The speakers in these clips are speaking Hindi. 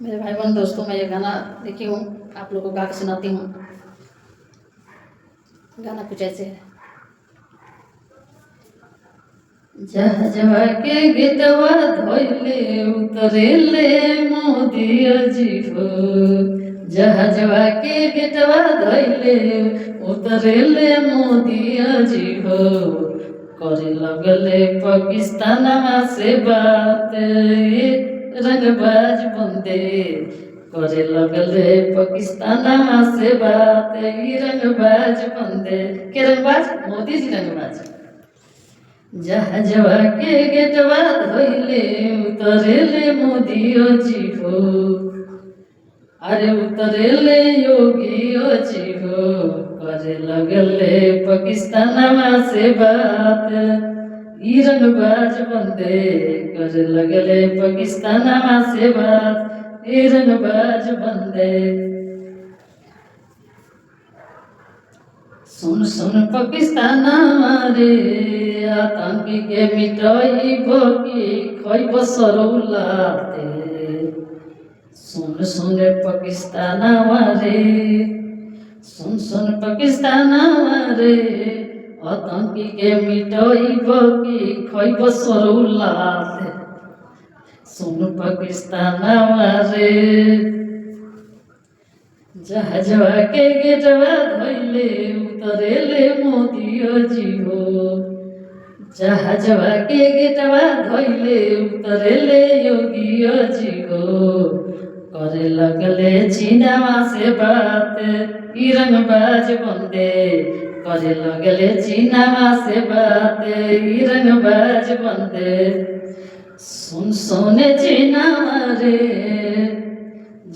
मेरे भाई बहन दोस्तों, मैं ये गाना लिखी हूँ, आप लोगों को गा के सुनाती हूँ। गाना कुछ ऐसे है। जहजवा के गिटवा धोइले उतरेले मोदिया जी हो। जहजवा के गिटवा धोइले उतरेले मोदिया जी हो। करे लगले पाकिस्तानमा से बात रंगबाज बंदे। करे लगले पाकिस्तानमा से बात रंगबाज बंदे। के रंगबाज? मोदी जी रंगबाज। जहजवा के गेटवा धोइले उतरेले मोदियो जी हो। अरे उतरेले योगियो जी हो। करे लगले पाकिस्तानमा से बात ई रंगबाज बंदे। करे लगले पाकिस्तानमा से बात ई रंगबाज बंदे। सुन सुन पाकिस्तान रे आतंकी के मिटाई भोगी खैब सरौलाते। सुन सुन पाकिस्तान रे, सुन सुन पाकिस्तान रे आतंकी के मिटाई भोगी खैब सरौलाते। सुन पाकिस्तान रे। जहजवा के गेटवा धोइले उतरेले मोदियो जी हो। जहजवा के गेटवा धोइले उतरेले योगियो जी हो। करे लगले चीनावा से बात ई रंगबाज बंदे। करे लगले चीनावा से बात ई रंगबाज बंदे। सुन सोने चीनावा रे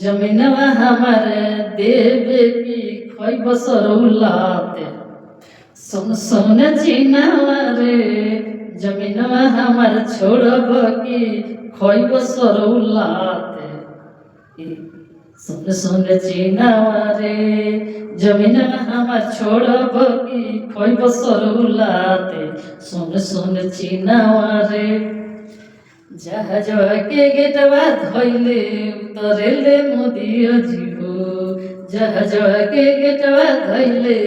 जमीनवा हमारे देवे की खैब सरौलाते। सुन सुन चीनावा रे जमीनवा हमार छोड़ब की खैब सरौलाते। सुन सुन चीनावा रे जमीनवा हमार छोड़ब की खैब सरौलाते। सुन सुन चीनावा रे। जहजवा के गेटवा धोइले उतरेले मोदियो जी हो। जहजवा के गेटवा धोइले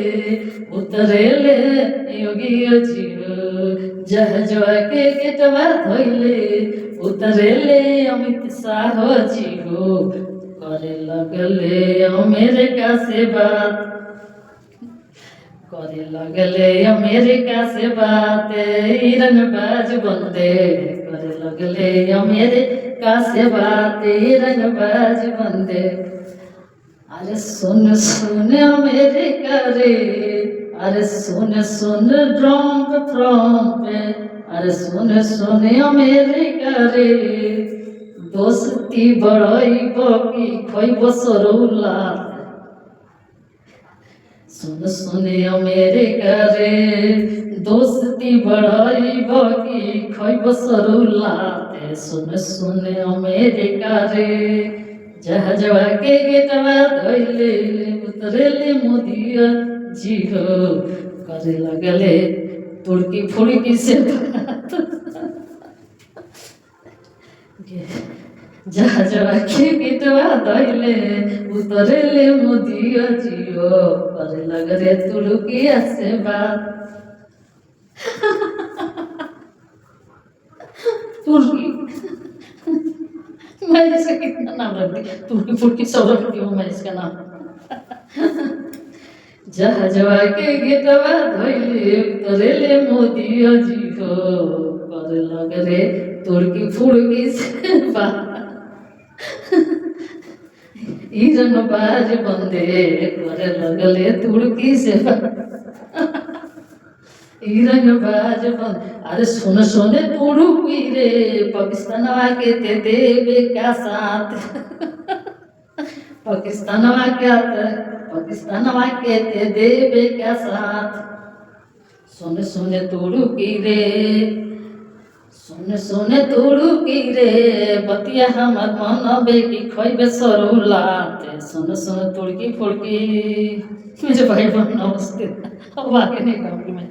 उतरेले योगियो जी हो। जहजवा के गेटवा धोइले उतरेले अमित शाह जी हो। करे लगले अमेरिका से बात। करे लगले अमेरिका से बात ई रंगबाज बंदे। करे लगले अमेरिका से बात ई रंगबाज बंदे। अरे सुन सुन अमेरिका रे, अरे सुन सुन ट्रम्प ट्रम्प। अरे सुन सुन अमेरिका रे दोस्ती बढ़ई बकी खैब सरौलाते। सुन सुन अमेरिका रे दोस्ती बढ़ई बकी खैब सरौलाते। सुन सुन अमेरिका रे। जहजवा के गेटवा धोइले उतरेले मोदिया जी हो। करे लगले तुर्की फुड़की से बात। जहजवा के गेटवा धोइले उतरेले मोदिया जी हो। करे लगले तुर्की से बात। तुर्की मैं इसका कितना नाम रख दी, तुर्की फुर्की सब रख दी मैं इसका नाम। जहजवा के गेटवा धोइले उतरेले मोदियो जी हो। करे लगले तुर्की फुर्की से बात ई रंगबाज बंदे। करे लगले तुर्की से बात ई रंगबाज बंदे। अरे सुन सुन तुर्की रे पाकिस्तानवा के ते देवे क्या साथ। पाकिस्तानवा के ते देवे क्या साथ। सुन सुन तुर्की रे, सुन सुन तुर्की रे बतिया हमर मनबे की खैबे सरौलाते। सुन सुन तुर्की फुर्की। मुझे भाई बहन नमस्ते। अब आगे नहीं कहूँगी मैं।